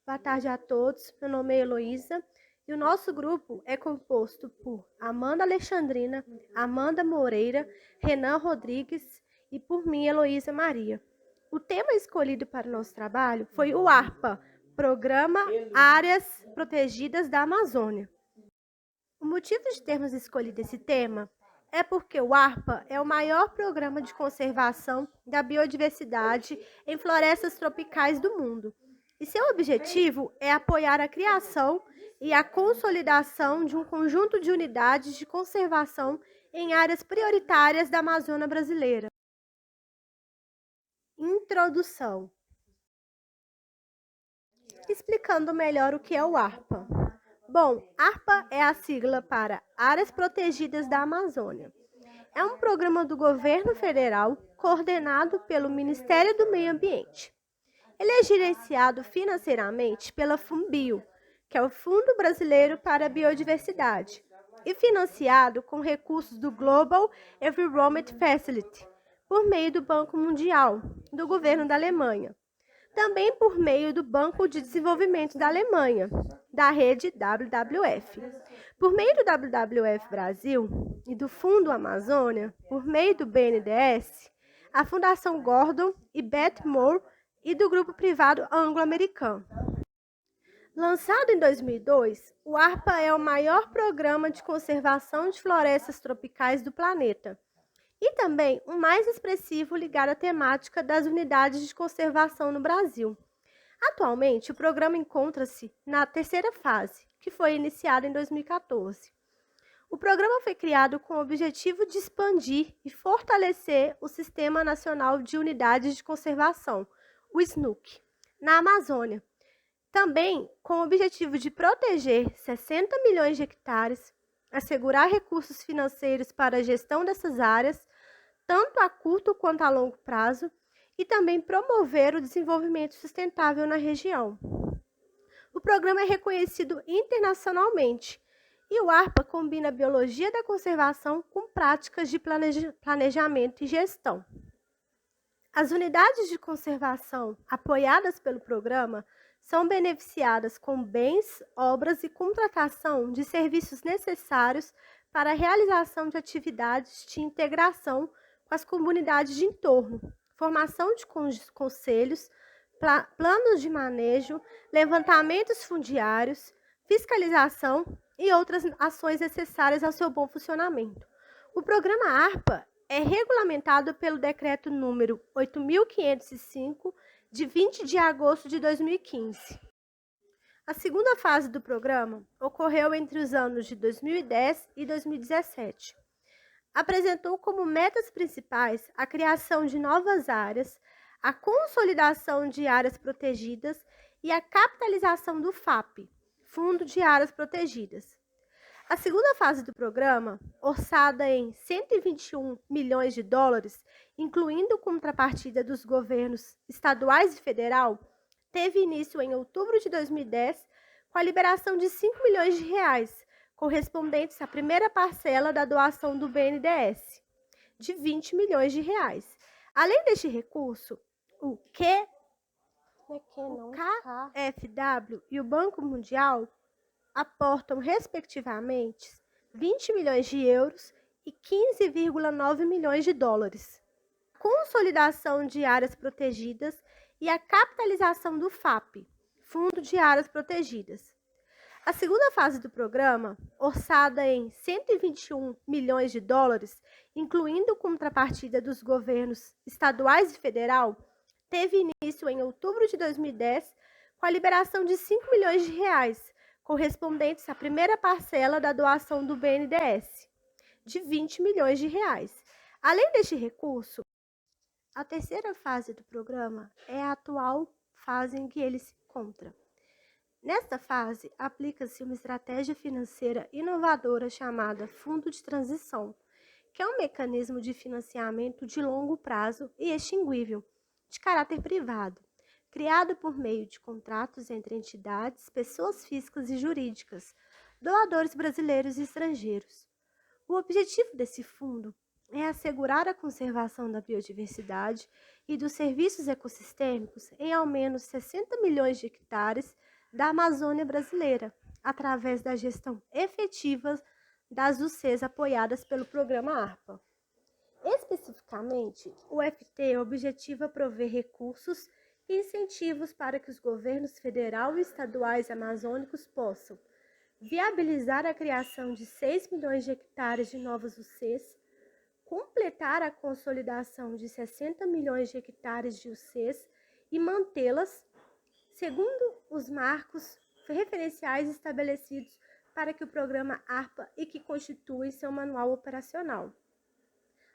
Boa tarde a todos. Meu nome é Heloísa e o nosso grupo é composto por Amanda Alexandrina, Amanda Moreira, Renan Rodrigues e por mim, Heloísa Maria. O tema escolhido para o nosso trabalho foi o ARPA, Programa Áreas Protegidas da Amazônia. O motivo de termos escolhido esse tema é porque o ARPA é o maior programa de conservação da biodiversidade em florestas tropicais do mundo. E seu objetivo é apoiar a criação e a consolidação de um conjunto de unidades de conservação em áreas prioritárias da Amazônia brasileira. Introdução. Explicando melhor o que é o ARPA. Bom, ARPA é a sigla para Áreas Protegidas da Amazônia. É um programa do governo federal coordenado pelo Ministério do Meio Ambiente. Ele é gerenciado financeiramente pela FUNBio, que é o Fundo Brasileiro para a Biodiversidade, e financiado com recursos do Global Environment Facility, por meio do Banco Mundial, do governo da Alemanha. Também por meio do Banco de Desenvolvimento da Alemanha, da rede WWF. Por meio do WWF Brasil e do Fundo Amazônia, por meio do BNDES, a Fundação Gordon e Beth Moore e do grupo privado anglo-americano. Lançado em 2002, o ARPA é o maior programa de conservação de florestas tropicais do planeta e também o mais expressivo ligado à temática das unidades de conservação no Brasil. Atualmente, o programa encontra-se na terceira fase, que foi iniciada em 2014. O programa foi criado com o objetivo de expandir e fortalecer o Sistema Nacional de Unidades de Conservação, o SNUC, na Amazônia. Também com o objetivo de proteger 60 milhões de hectares, assegurar recursos financeiros para a gestão dessas áreas, tanto a curto quanto a longo prazo, e também promover o desenvolvimento sustentável na região. O programa é reconhecido internacionalmente e o ARPA combina a biologia da conservação com práticas de planejamento e gestão. As unidades de conservação apoiadas pelo programa são beneficiadas com bens, obras e contratação de serviços necessários para a realização de atividades de integração com as comunidades de entorno, formação de conselhos, planos de manejo, levantamentos fundiários, fiscalização e outras ações necessárias ao seu bom funcionamento. O programa ARPA é regulamentado pelo Decreto número 8.505, de 20 de agosto de 2015. A segunda fase do programa ocorreu entre os anos de 2010 e 2017. Apresentou como metas principais a criação de novas áreas, a consolidação de áreas protegidas e a capitalização do FAP, Fundo de Áreas Protegidas. A segunda fase do programa, orçada em 121 milhões de dólares, incluindo contrapartida dos governos estaduais e federal, teve início em outubro de 2010, com a liberação de 5 milhões de reais, correspondentes à primeira parcela da doação do BNDES, de 20 milhões de reais. Além deste recurso, o KfW e o Banco Mundial aportam, respectivamente, 20 milhões de euros e 15,9 milhões de dólares. Consolidação de áreas protegidas e a capitalização do FAP, Fundo de Áreas Protegidas. A segunda fase do programa, orçada em 121 milhões de dólares, incluindo contrapartida dos governos estaduais e federal, teve início em outubro de 2010, com a liberação de 5 milhões de reais, correspondentes à primeira parcela da doação do BNDES, de 20 milhões de reais. Além deste recurso, a terceira fase do programa é a atual fase em que ele se encontra. Nesta fase, aplica-se uma estratégia financeira inovadora chamada Fundo de Transição, que é um mecanismo de financiamento de longo prazo e extinguível, de caráter privado, criado por meio de contratos entre entidades, pessoas físicas e jurídicas, doadores brasileiros e estrangeiros. O objetivo desse fundo é assegurar a conservação da biodiversidade e dos serviços ecossistêmicos em ao menos 60 milhões de hectares da Amazônia brasileira, através da gestão efetiva das UCs apoiadas pelo programa ARPA. Especificamente, o FT objetiva prover recursos e incentivos para que os governos federal e estaduais amazônicos possam viabilizar a criação de 6 milhões de hectares de novas UCs, completar a consolidação de 60 milhões de hectares de UCs e mantê-las segundo os marcos referenciais estabelecidos para que o programa ARPA e que constituem seu manual operacional.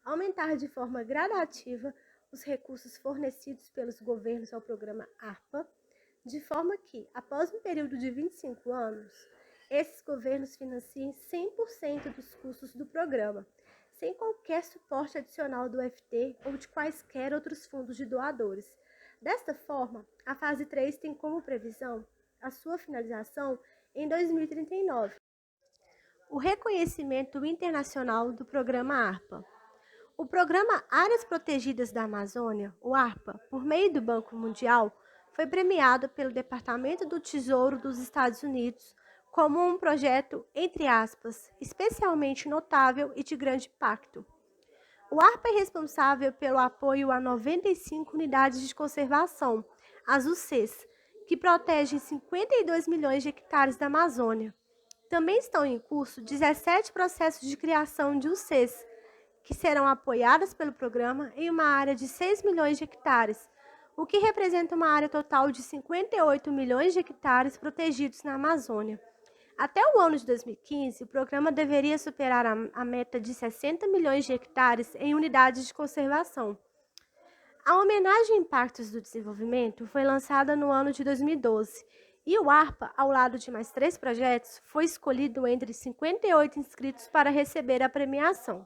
Aumentar de forma gradativa os recursos fornecidos pelos governos ao programa ARPA, de forma que, após um período de 25 anos, esses governos financiem 100% dos custos do programa, sem qualquer suporte adicional do FT ou de quaisquer outros fundos de doadores. Desta forma, a fase 3 tem como previsão a sua finalização em 2039. O reconhecimento internacional do programa ARPA. O Programa Áreas Protegidas da Amazônia, o ARPA, por meio do Banco Mundial, foi premiado pelo Departamento do Tesouro dos Estados Unidos como um projeto, entre aspas, especialmente notável e de grande impacto. O ARPA é responsável pelo apoio a 95 unidades de conservação, as UCs, que protegem 52 milhões de hectares da Amazônia. Também estão em curso 17 processos de criação de UCs, que serão apoiadas pelo programa em uma área de 6 milhões de hectares, o que representa uma área total de 58 milhões de hectares protegidos na Amazônia. Até o ano de 2015, o programa deveria superar a meta de 60 milhões de hectares em unidades de conservação. A homenagem a Impactos do Desenvolvimento foi lançada no ano de 2012 e o ARPA, ao lado de mais 3 projetos, foi escolhido entre 58 inscritos para receber a premiação.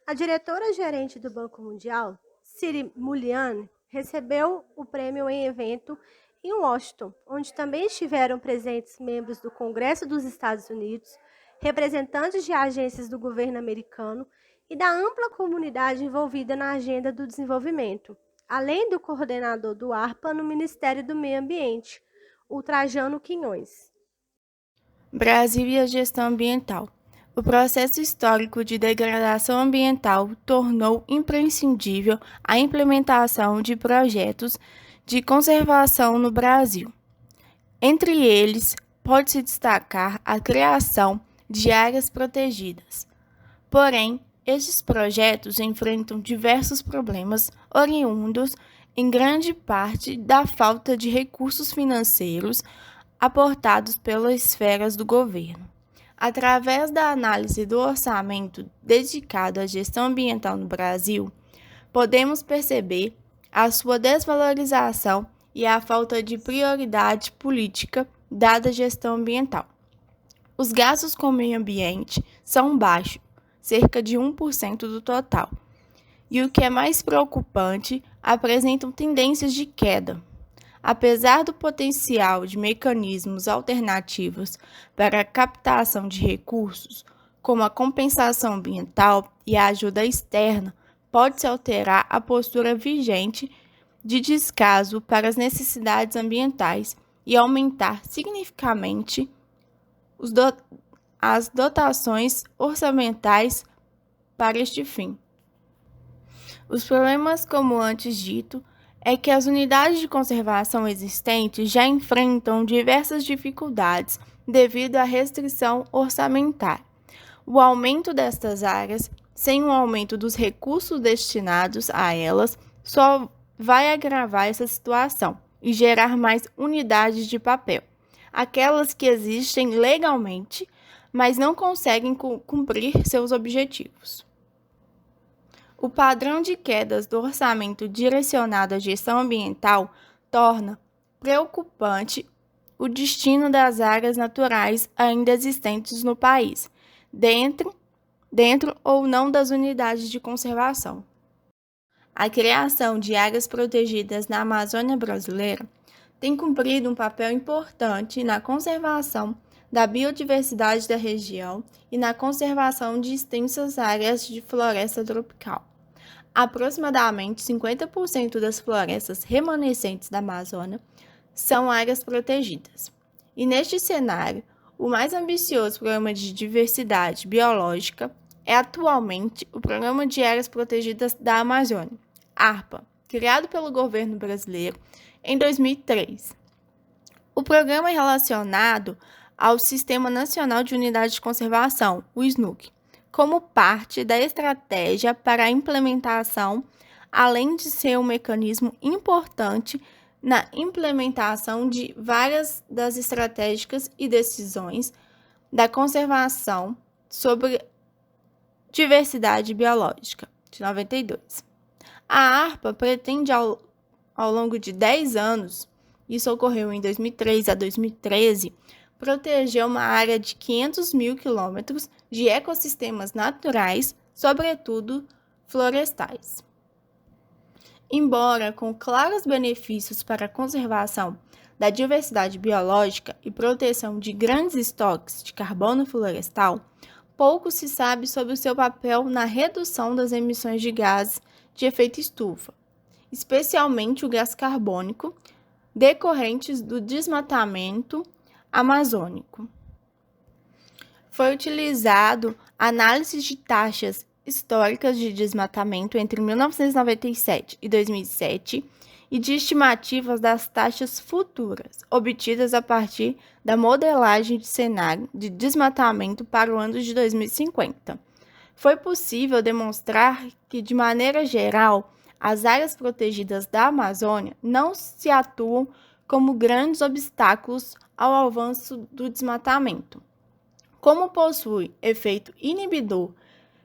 A diretora-gerente do Banco Mundial, Siri Mulian, recebeu o prêmio em evento em Washington, onde também estiveram presentes membros do Congresso dos Estados Unidos, representantes de agências do governo americano e da ampla comunidade envolvida na agenda do desenvolvimento, além do coordenador do ARPA no Ministério do Meio Ambiente, o Trajano Quinhões. Brasil e a gestão ambiental. O processo histórico de degradação ambiental tornou imprescindível a implementação de projetos de conservação no Brasil. Entre eles, pode-se destacar a criação de áreas protegidas. Porém, estes projetos enfrentam diversos problemas oriundos, em grande parte, da falta de recursos financeiros aportados pelas esferas do governo. Através da análise do orçamento dedicado à gestão ambiental no Brasil, podemos perceber a sua desvalorização e a falta de prioridade política dada à gestão ambiental. Os gastos com o meio ambiente são baixos, cerca de 1% do total, e o que é mais preocupante, apresentam tendências de queda. Apesar do potencial de mecanismos alternativos para a captação de recursos, como a compensação ambiental e a ajuda externa, pode-se alterar a postura vigente de descaso para as necessidades ambientais e aumentar significativamente as dotações orçamentais para este fim. Os problemas, como antes dito, é que as unidades de conservação existentes já enfrentam diversas dificuldades devido à restrição orçamentária. O aumento destas áreas, sem um aumento dos recursos destinados a elas, só vai agravar essa situação e gerar mais unidades de papel, aquelas que existem legalmente, mas não conseguem cumprir seus objetivos. O padrão de quedas do orçamento direcionado à gestão ambiental torna preocupante o destino das áreas naturais ainda existentes no país, dentro ou não das unidades de conservação. A criação de áreas protegidas na Amazônia brasileira tem cumprido um papel importante na conservação da biodiversidade da região e na conservação de extensas áreas de floresta tropical. Aproximadamente 50% das florestas remanescentes da Amazônia são áreas protegidas. E neste cenário, o mais ambicioso programa de diversidade biológica é atualmente o Programa de Áreas Protegidas da Amazônia, ARPA, criado pelo governo brasileiro em 2003. O programa é relacionado ao Sistema Nacional de Unidade de Conservação, o SNUC, como parte da estratégia para a implementação, além de ser um mecanismo importante na implementação de várias das estratégicas e decisões da conservação sobre diversidade biológica, de 92. A ARPA pretende, ao longo de 10 anos, isso ocorreu em 2003 a 2013, proteger uma área de 500 mil quilômetros de ecossistemas naturais, sobretudo florestais. Embora com claros benefícios para a conservação da diversidade biológica e proteção de grandes estoques de carbono florestal, pouco se sabe sobre o seu papel na redução das emissões de gases de efeito estufa, especialmente o gás carbônico, decorrentes do desmatamento amazônico. Foi utilizado análises de taxas históricas de desmatamento entre 1997 e 2007 e de estimativas das taxas futuras, obtidas a partir da modelagem de cenário de desmatamento para o ano de 2050. Foi possível demonstrar que, de maneira geral, as áreas protegidas da Amazônia não se atuam como grandes obstáculos ao avanço do desmatamento. Como possui efeito inibidor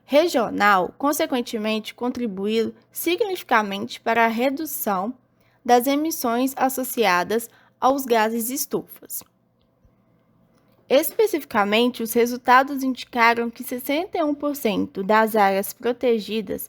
regional, consequentemente contribuiu significativamente para a redução das emissões associadas aos gases estufas. Especificamente, os resultados indicaram que 61% das áreas protegidas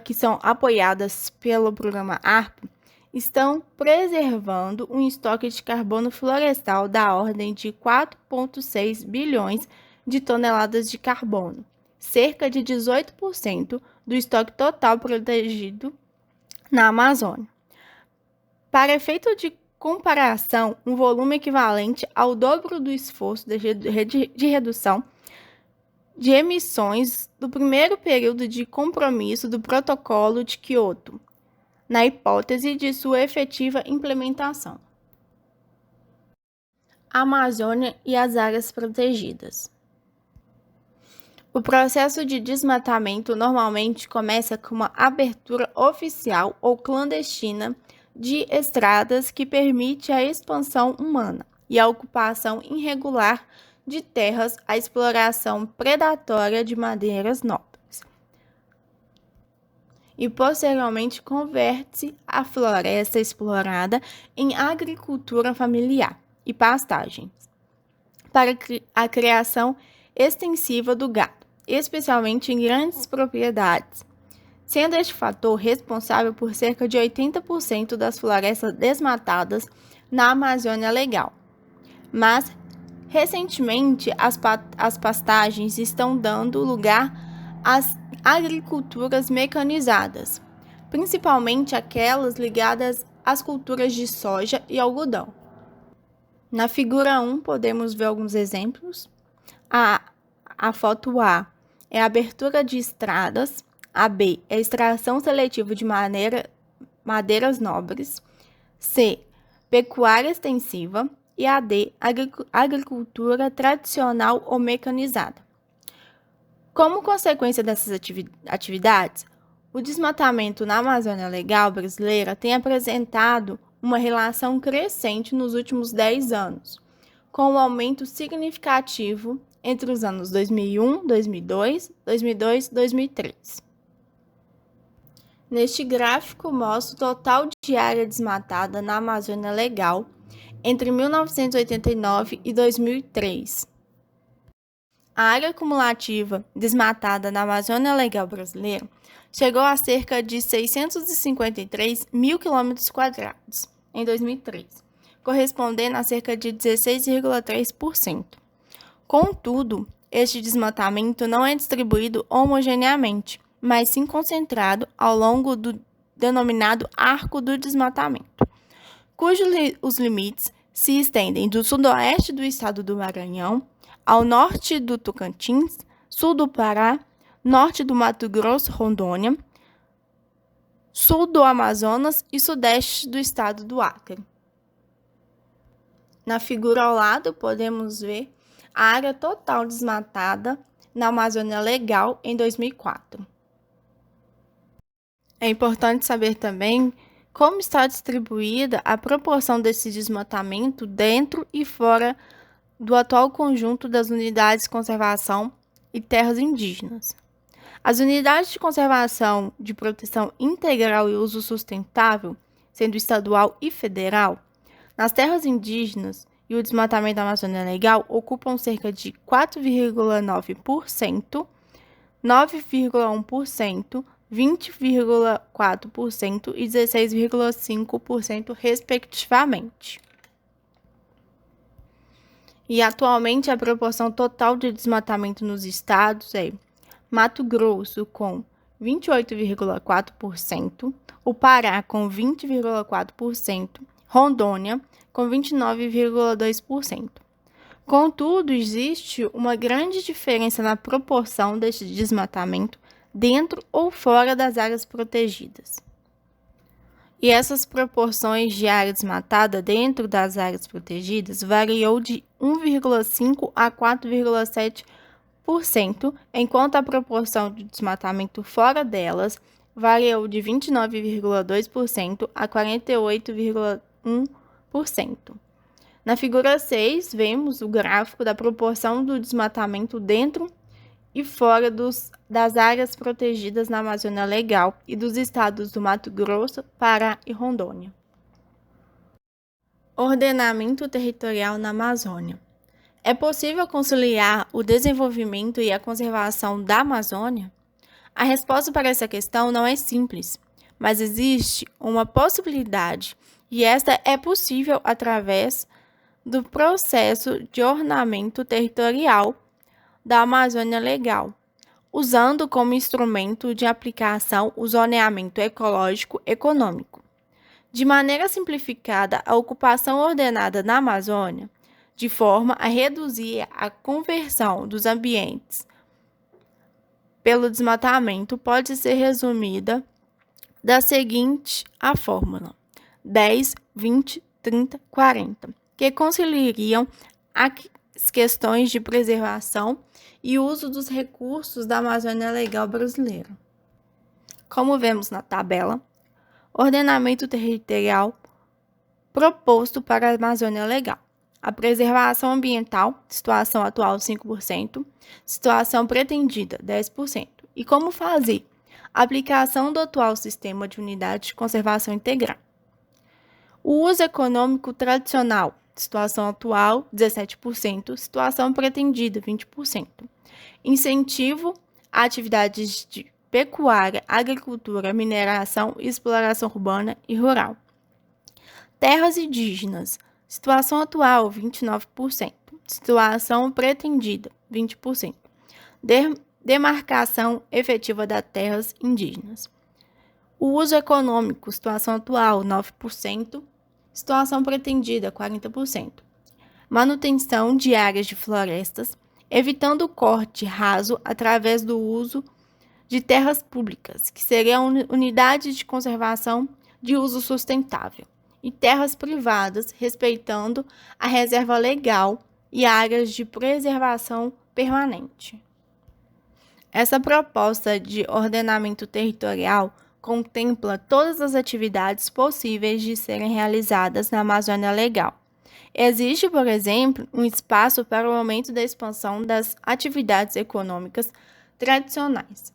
que são apoiadas pelo programa ARPA estão preservando um estoque de carbono florestal da ordem de 4,6 bilhões de toneladas de carbono, cerca de 18% do estoque total protegido na Amazônia. Para efeito de comparação, um volume equivalente ao dobro do esforço de redução de emissões do primeiro período de compromisso do Protocolo de Quioto, na hipótese de sua efetiva implementação. Amazônia e as áreas protegidas. O processo de desmatamento normalmente começa com uma abertura oficial ou clandestina de estradas que permite a expansão humana e a ocupação irregular de terras, a exploração predatória de madeiras nobres. E posteriormente converte-se a floresta explorada em agricultura familiar e pastagens, para a criação extensiva do gado, especialmente em grandes propriedades, sendo este fator responsável por cerca de 80% das florestas desmatadas na Amazônia Legal. Mas, recentemente, as pastagens estão dando lugar às agriculturas mecanizadas, principalmente aquelas ligadas às culturas de soja e algodão. Na figura 1, podemos ver alguns exemplos. A foto A é a abertura de estradas, a B é a extração seletiva de madeiras nobres, C, pecuária extensiva e a D, agricultura tradicional ou mecanizada. Como consequência dessas atividades, o desmatamento na Amazônia Legal brasileira tem apresentado uma relação crescente nos últimos 10 anos, com um aumento significativo entre os anos 2001, 2002, 2002 e 2003. Neste gráfico, mostra o total de área desmatada na Amazônia Legal entre 1989 e 2003. A área cumulativa desmatada na Amazônia Legal brasileira chegou a cerca de 653 mil km² em 2003, correspondendo a cerca de 16,3%. Contudo, este desmatamento não é distribuído homogeneamente, mas sim concentrado ao longo do denominado Arco do Desmatamento, os limites se estendem do sudoeste do estado do Maranhão ao norte do Tocantins, sul do Pará, norte do Mato Grosso, Rondônia, sul do Amazonas e sudeste do estado do Acre. Na figura ao lado, podemos ver a área total desmatada na Amazônia Legal em 2004. É importante saber também como está distribuída a proporção desse desmatamento dentro e fora do atual conjunto das unidades de conservação e terras indígenas. As unidades de conservação de proteção integral e uso sustentável, sendo estadual e federal, nas terras indígenas e o desmatamento da Amazônia Legal ocupam cerca de 4,9%, 9,1%, 20,4% e 16,5%, respectivamente. E atualmente a proporção total de desmatamento nos estados é Mato Grosso com 28,4%, o Pará com 20,4%, Rondônia com 29,2%. Contudo, existe uma grande diferença na proporção deste desmatamento dentro ou fora das áreas protegidas. E essas proporções de área desmatada dentro das áreas protegidas variou de 1,5% a 4,7%, enquanto a proporção de desmatamento fora delas variou de 29,2% a 48,1%. Na figura 6, vemos o gráfico da proporção do desmatamento dentro e fora das áreas protegidas na Amazônia Legal e dos estados do Mato Grosso, Pará e Rondônia. Ordenamento territorial na Amazônia. É possível conciliar o desenvolvimento e a conservação da Amazônia? A resposta para essa questão não é simples, mas existe uma possibilidade, e esta é possível através do processo de ordenamento territorial da Amazônia Legal, usando como instrumento de aplicação o zoneamento ecológico econômico. De maneira simplificada, a ocupação ordenada na Amazônia, de forma a reduzir a conversão dos ambientes pelo desmatamento, pode ser resumida da seguinte a fórmula: 10, 20, 30, 40, que conciliariam as questões de preservação e uso dos recursos da Amazônia Legal brasileira. Como vemos na tabela, ordenamento territorial proposto para a Amazônia Legal. A preservação ambiental, situação atual 5%, situação pretendida 10%. E como fazer? Aplicação do atual sistema de unidade de conservação integral. O uso econômico tradicional, situação atual 17%, situação pretendida 20%. Incentivo a atividades de pecuária, agricultura, mineração e exploração urbana e rural. Terras indígenas, situação atual 29%, situação pretendida 20%. Demarcação efetiva das terras indígenas. O uso econômico, situação atual 9%, situação pretendida 40%. Manutenção de áreas de florestas, evitando o corte raso através do uso de terras públicas, que seriam unidades de conservação de uso sustentável, e terras privadas, respeitando a reserva legal e áreas de preservação permanente. Essa proposta de ordenamento territorial contempla todas as atividades possíveis de serem realizadas na Amazônia Legal. Existe, por exemplo, um espaço para o aumento da expansão das atividades econômicas tradicionais,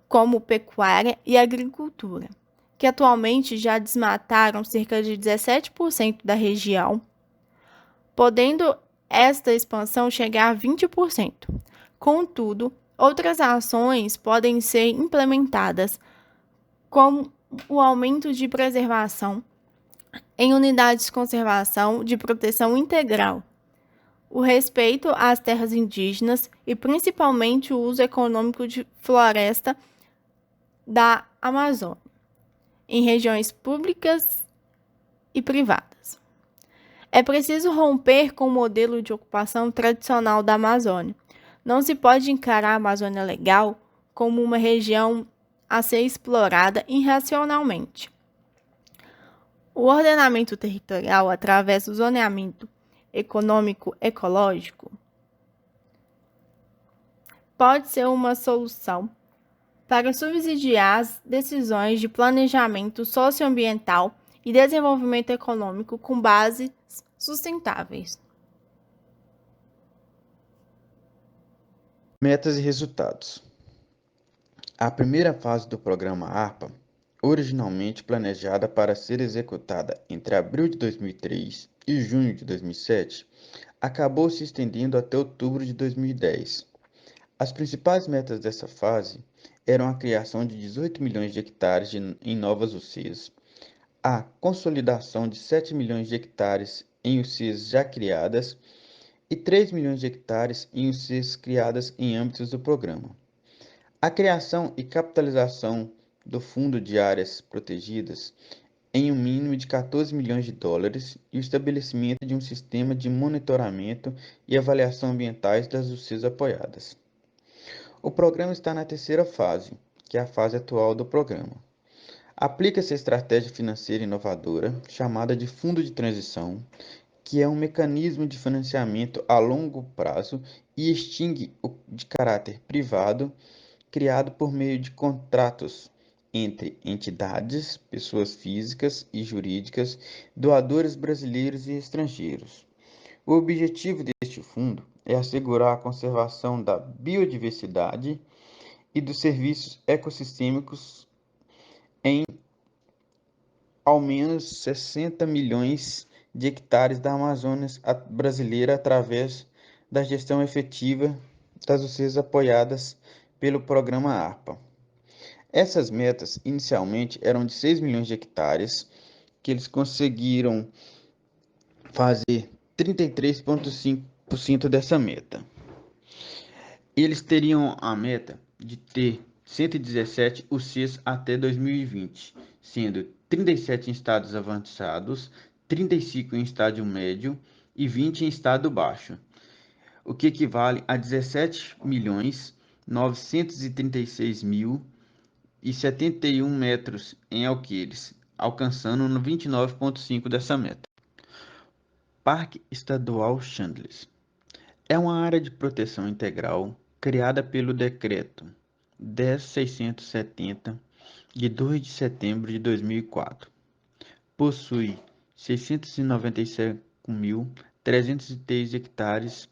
como pecuária e agricultura, que atualmente já desmataram cerca de 17% da região, podendo esta expansão chegar a 20%. Contudo, outras ações podem ser implementadas, como o aumento de preservação em unidades de conservação de proteção integral, o respeito às terras indígenas e principalmente o uso econômico de floresta da Amazônia, em regiões públicas e privadas. É preciso romper com o modelo de ocupação tradicional da Amazônia. Não se pode encarar a Amazônia Legal como uma região a ser explorada irracionalmente. O ordenamento territorial, através do zoneamento econômico-ecológico, pode ser uma solução para subsidiar as decisões de planejamento socioambiental e desenvolvimento econômico com bases sustentáveis. Metas e resultados. A primeira fase do programa ARPA, originalmente planejada para ser executada entre abril de 2003 e junho de 2007, acabou se estendendo até outubro de 2010. As principais metas dessa fase eram a criação de 18 milhões de hectares em novas UCs, a consolidação de 7 milhões de hectares em UCs já criadas e 3 milhões de hectares em UCs criadas em âmbitos do programa. A criação e capitalização do Fundo de Áreas Protegidas em um mínimo de 14 milhões de dólares e o estabelecimento de um sistema de monitoramento e avaliação ambientais das UCs apoiadas. O programa está na terceira fase, que é a fase atual do programa. Aplica-se a estratégia financeira inovadora, chamada de Fundo de Transição, que é um mecanismo de financiamento a longo prazo e extingue o de caráter privado, criado por meio de contratos entre entidades, pessoas físicas e jurídicas, doadores brasileiros e estrangeiros. O objetivo deste fundo é assegurar a conservação da biodiversidade e dos serviços ecossistêmicos em ao menos 60 milhões de hectares da Amazônia brasileira através da gestão efetiva das UCs apoiadas pelo programa ARPA. Essas metas inicialmente eram de 6 milhões de hectares, que eles conseguiram fazer 33,5% dessa meta. Eles teriam a meta de ter 117 UCs até 2020, sendo 37 em estados avançados, 35 em estágio médio e 20 em estado baixo, o que equivale a 17.936.071 metros em alqueires, alcançando no 29,5% dessa meta. Parque Estadual Chandless é uma área de proteção integral criada pelo Decreto 10.670, de 2 de setembro de 2004. Possui 697.303 hectares,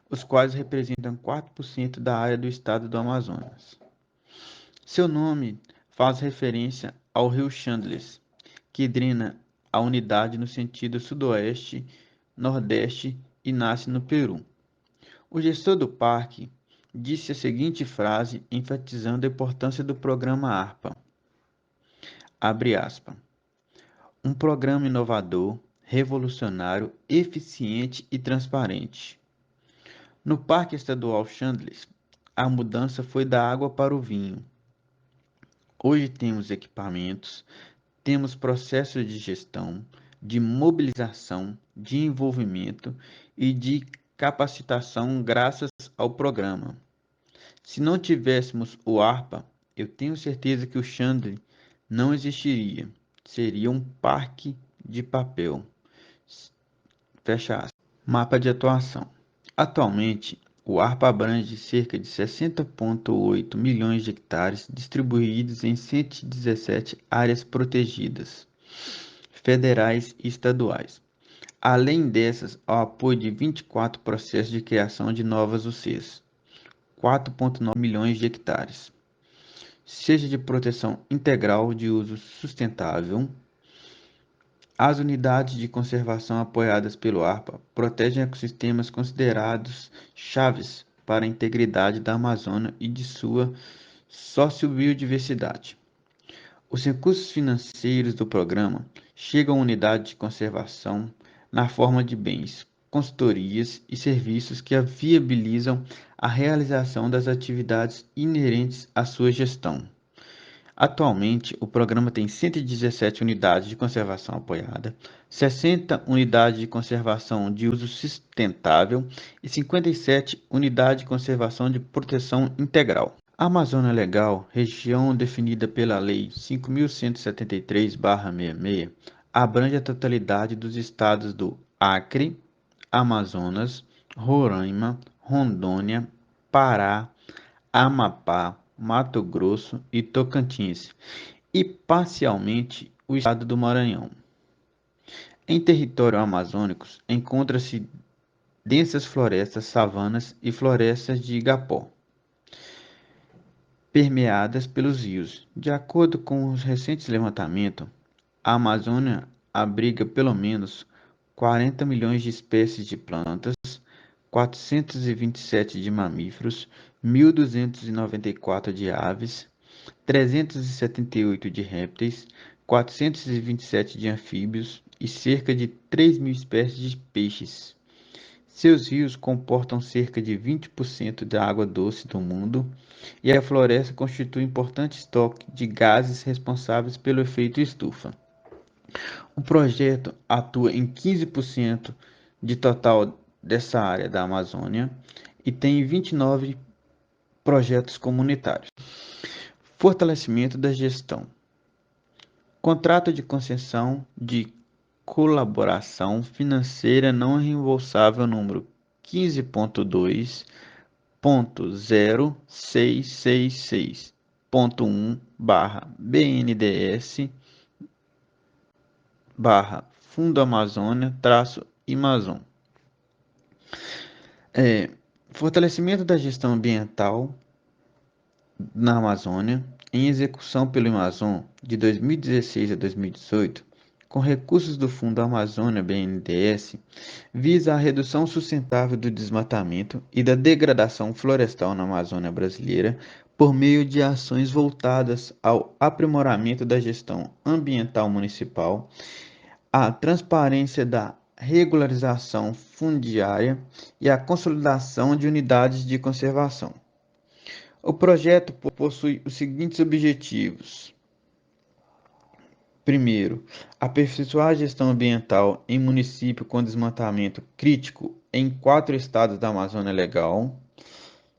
os quais representam 4% da área do estado do Amazonas. Seu nome faz referência ao rio Chandless, que drena a unidade no sentido sudoeste, nordeste e nasce no Peru. O gestor do parque disse a seguinte frase, enfatizando a importância do programa ARPA. Abre aspas. Um programa inovador, revolucionário, eficiente e transparente. No Parque Estadual Chandless, a mudança foi da água para o vinho. Hoje temos equipamentos, temos processos de gestão, de mobilização, de envolvimento e de capacitação graças ao programa. Se não tivéssemos o ARPA, eu tenho certeza que o Chandless não existiria. Seria um parque de papel. Fecha aspas. Mapa de atuação. Atualmente, o ARPA abrange cerca de 60,8 milhões de hectares distribuídos em 117 áreas protegidas, federais e estaduais. Além dessas, ao apoio de 24 processos de criação de novas UCs, 4,9 milhões de hectares, seja de proteção integral de uso sustentável. As unidades de conservação apoiadas pelo ARPA protegem ecossistemas considerados chaves para a integridade da Amazônia e de sua sociobiodiversidade. Os recursos financeiros do programa chegam à unidade de conservação na forma de bens, consultorias e serviços que viabilizam a realização das atividades inerentes à sua gestão. Atualmente, o programa tem 117 unidades de conservação apoiada, 60 unidades de conservação de uso sustentável e 57 unidades de conservação de proteção integral. A Amazônia Legal, região definida pela Lei 5.173/66, abrange a totalidade dos estados do Acre, Amazonas, Roraima, Rondônia, Pará, Amapá, Mato Grosso e Tocantins, e parcialmente o estado do Maranhão. Em território amazônico, encontra-se densas florestas, savanas e florestas de igapó, permeadas pelos rios. De acordo com os recentes levantamentos, a Amazônia abriga pelo menos 40 milhões de espécies de plantas, 427 de mamíferos, 1.294 de aves, 378 de répteis, 427 de anfíbios e cerca de 3.000 espécies de peixes. Seus rios comportam cerca de 20% da água doce do mundo e a floresta constitui importante estoque de gases responsáveis pelo efeito estufa. O projeto atua em 15% de total dessa área da Amazônia e tem 29 projetos comunitários. Fortalecimento da gestão. Contrato de concessão de colaboração financeira não reembolsável número 15.2.666.1/BNDES/Fundo Amazônia-Amazon. Fortalecimento da gestão ambiental na Amazônia, em execução pelo Amazon de 2016 a 2018, com recursos do Fundo Amazônia BNDES, visa a redução sustentável do desmatamento e da degradação florestal na Amazônia brasileira por meio de ações voltadas ao aprimoramento da gestão ambiental municipal, à transparência da regularização fundiária e à consolidação de unidades de conservação. O projeto possui os seguintes objetivos. Primeiro, aperfeiçoar a gestão ambiental em município com desmatamento crítico em 4 estados da Amazônia Legal.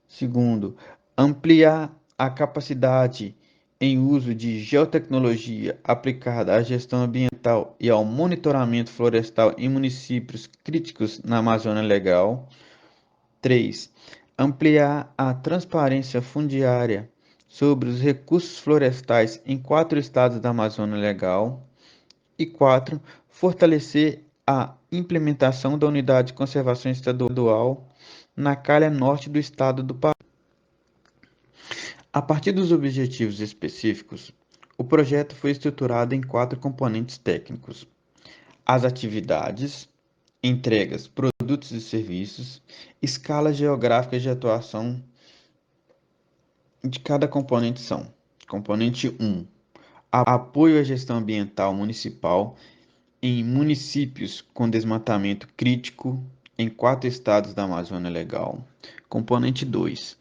Segundo, ampliar a capacidade em uso de geotecnologia aplicada à gestão ambiental e ao monitoramento florestal em municípios críticos na Amazônia Legal. 3. Ampliar a transparência fundiária sobre os recursos florestais em 4 estados da Amazônia Legal. E 4. Fortalecer a implementação da Unidade de Conservação Estadual na calha norte do estado do Pará. A partir dos objetivos específicos, o projeto foi estruturado em 4 componentes técnicos: as atividades, entregas, produtos e serviços, escalas geográficas de atuação de cada componente são: componente 1, apoio à gestão ambiental municipal em municípios com desmatamento crítico em 4 estados da Amazônia Legal. Componente 2,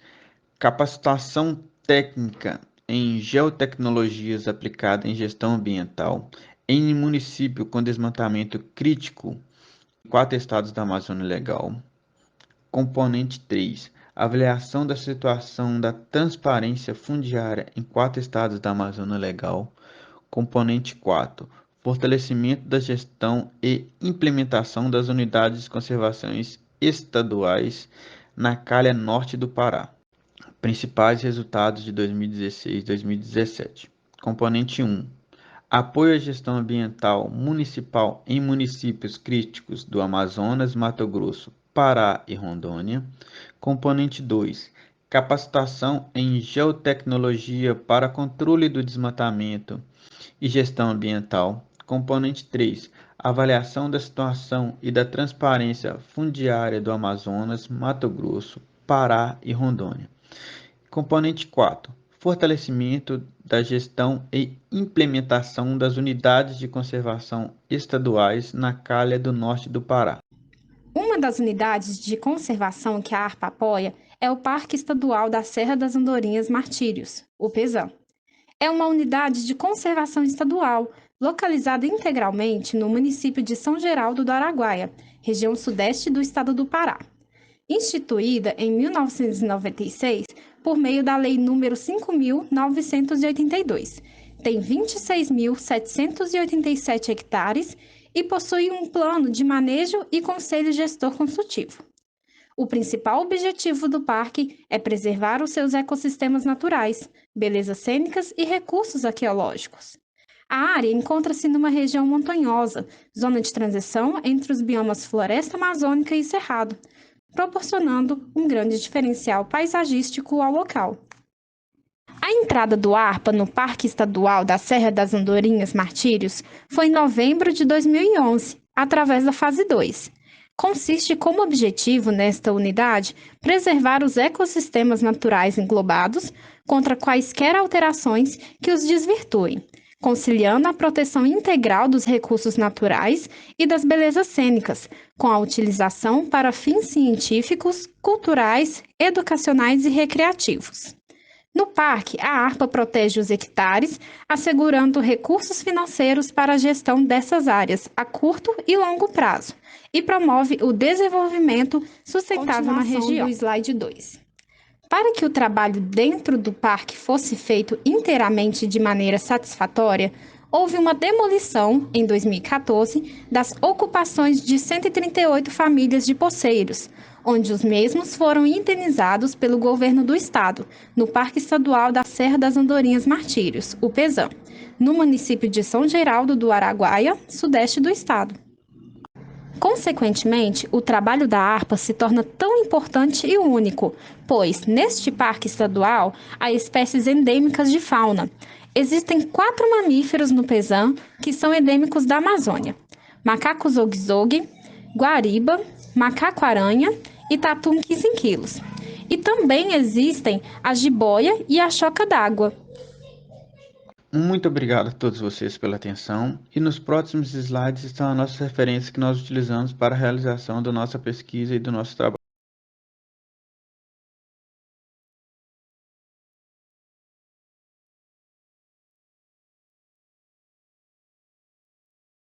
capacitação técnica em geotecnologias aplicada em gestão ambiental em município com desmatamento crítico em 4 estados da Amazônia Legal. Componente 3, avaliação da situação da transparência fundiária em 4 estados da Amazônia Legal. Componente 4, fortalecimento da gestão e implementação das unidades de conservação estaduais na calha norte do Pará. Principais resultados de 2016 e 2017. Componente 1, apoio à gestão ambiental municipal em municípios críticos do Amazonas, Mato Grosso, Pará e Rondônia. Componente 2, capacitação em geotecnologia para controle do desmatamento e gestão ambiental. Componente 3, avaliação da situação e da transparência fundiária do Amazonas, Mato Grosso, Pará e Rondônia. Componente 4, fortalecimento da gestão e implementação das unidades de conservação estaduais na calha do norte do Pará. Uma das unidades de conservação que a ARPA apoia é o Parque Estadual da Serra das Andorinhas Martírios, o PESAM. É uma unidade de conservação estadual localizada integralmente no município de São Geraldo do Araguaia, região sudeste do estado do Pará. Instituída em 1996 por meio da Lei nº 5.982, tem 26.787 hectares e possui um plano de manejo e conselho gestor consultivo. O principal objetivo do parque é preservar os seus ecossistemas naturais, belezas cênicas e recursos arqueológicos. A área encontra-se numa região montanhosa, zona de transição entre os biomas floresta amazônica e cerrado, proporcionando um grande diferencial paisagístico ao local. A entrada do ARPA no Parque Estadual da Serra das Andorinhas Martírios foi em novembro de 2011, através da fase 2. Consiste como objetivo, nesta unidade, preservar os ecossistemas naturais englobados contra quaisquer alterações que os desvirtuem, conciliando a proteção integral dos recursos naturais e das belezas cênicas, com a utilização para fins científicos, culturais, educacionais e recreativos. No parque, a ARPA protege os hectares, assegurando recursos financeiros para a gestão dessas áreas a curto e longo prazo, e promove o desenvolvimento sustentável na região. Do slide 2. Para que o trabalho dentro do parque fosse feito inteiramente de maneira satisfatória, houve uma demolição, em 2014, das ocupações de 138 famílias de poceiros, onde os mesmos foram indenizados pelo governo do estado, no Parque Estadual da Serra das Andorinhas Martírios, o PESAM, no município de São Geraldo do Araguaia, sudeste do estado. Consequentemente, o trabalho da ARPA se torna tão importante e único, pois, neste parque estadual, há espécies endêmicas de fauna. Existem 4 mamíferos no PESAM que são endêmicos da Amazônia: macaco zogue-zogue, guariba, macaco-aranha e tatum quinquinquilos. E também existem a jiboia e a choca d'água. Muito obrigado a todos vocês pela atenção, e nos próximos slides estão as nossas referências que nós utilizamos para a realização da nossa pesquisa e do nosso trabalho.